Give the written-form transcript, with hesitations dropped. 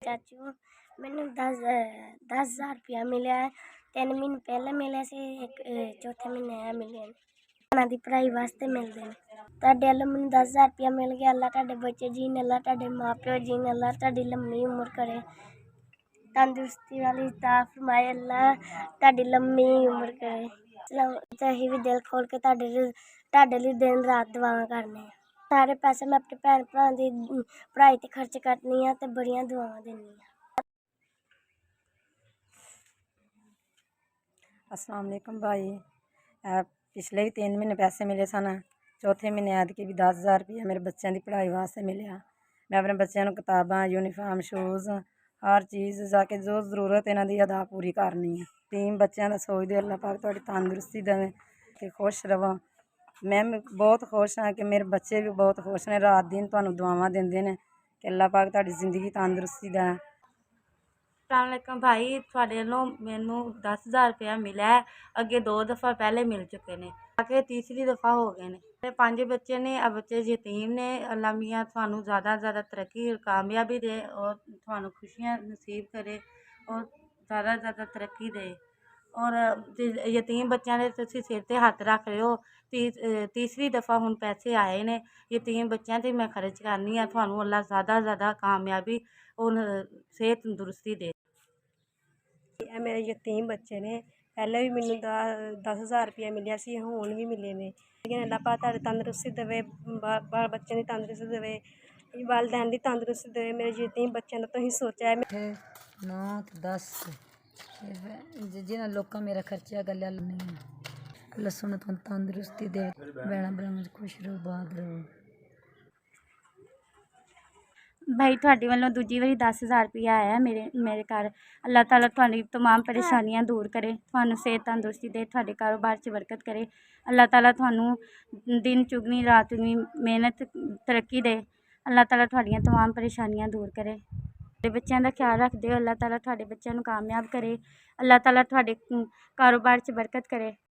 चाचू मैंने 10,000 रुपया मिला है। 3 महीने पहले मिले से एक चौथे महीने है मिले भैणा दी पढ़ाई वास्ते मिलते हैं। तुहाडे वालों मैनूं 10,000 रुपया मिल गया। अल्लाह तुहाडे बच्चे जीन, अल्लाह तुहाडे माँ प्यो जीन, अल्लाह तुहाडी लम्मी उम्र करे, तंदुरुस्ती वाली अता फरमाए, अल्लाह तुहाडी लम्मी उम्र करे। असीं भी दिल खोल के तुहाडे लई दिन रात दुआवां करने आ। सारे पैसे मैं अपने भैन भरावां दी पढ़ाई ते खर्च करनी आ ते बड़ियां दुआवां दिन्नी आ। अस्सलाम वालेकुम भाई। पिछले भी 3 महीने पैसे मिले सन। चौथे महीने ऐतकी भी 10,000 रुपया मेरे बच्चों की पढ़ाई वास्ते मिले। मैं अपने बच्चों को किताबां, यूनीफार्म, शूज़ हर चीज़ जाके जो जरूरत इन्हां दी अदा पूरी करनी है। तीन बच्चों का सोचते अल्लाह पाक तुहाडी तंदुरुस्ती देवे ते खुश रहो। मैं बहुत खुश हाँ कि मेरे बच्चे भी बहुत खुश ने, रात दिन तुहानूं दुआवां दिंदे ने कि अल्लाह पाक तुहाडी जिंदगी तंदुरुस्ती देवे। अस्सलामुअलैकुम भाई, थोड़े वालों मैनू 10,000 रुपया मिला है। अगे 2 दफ़ा पहले मिल चुके ने, आके तीसरी दफ़ा हो गए ने। ते 5 बच्चे ने, अब बच्चे यतीम ने। अल्लाह मियाँ थानू ज़्यादा तरक्की कामयाबी दे और थानू खुशियाँ नसीब करे और ज़्यादा तरक्की दे। और यतीम बच्चों के तुसीं सिर ते हत्थ रख रहे हो। तीसरी दफ़ा हुण पैसे आए ने यतीम बच्चों ते मैं खर्च करनी आ। थानू अल्लाह ज़्यादा कामयाबी और सेहत तंदुरुस्ती दे। ਇਹ ਮੇਰੇ ਯਤੀਮ ਬੱਚੇ ਨੇ। ਪਹਿਲੇ ਵੀ ਮੈਨੂੰ 10,000 ਰੁਪਇਆ ਮਿਲਿਆ ਸੀ, ਹੁਣ ਵੀ ਮਿਲੇ ਨੇ। ਲੇਕਿਨ ਅੱਲਾਹ ਪਾਕ ਤੁਹਾਡੀ ਤੰਦਰੁਸਤੀ ਦੇਵੇ, ਬਾਲ ਬੱਚਿਆਂ ਦੀ ਤੰਦਰੁਸਤੀ ਦੇਵੇ, ਵਾਲਦੈਨ ਦੀ ਤੰਦਰੁਸਤੀ ਦੇਵੇ। ਮੇਰੇ ਯਤੀਮ ਬੱਚਿਆਂ ਦਾ ਤੁਸੀਂ ਸੋਚਿਆ 9 10 जिन्होंने लोग मेरा खर्चा गलिया नहीं अल्लाह सुनो तुम तंदुरुस्ती दे, भैन भरावां खुश रहो, बाद रहो। भाई तुहाडे वालों दूजी वारी 10,000 रुपया आया मेरे घर। अल्लाह ताला तुहाडी तमाम परेशानियां दूर करे, तुहानू सेहत तंदुरुस्ती दे, तुहाडे कारोबार च बरकत करे। अल्लाह ताला तुहानू दिन चुगनी रात चुगनी मेहनत तरक्की दे। अल्लाह ताला तुहाडियां तमाम परेशानियां दूर करे। तुहाडे बच्चों का ख्याल रखदे हो, अल्लाह ताला तुहाडे बच्चों नू कामयाब करे। अल्लाह ताला तुहाडे कारोबार च बरकत करे।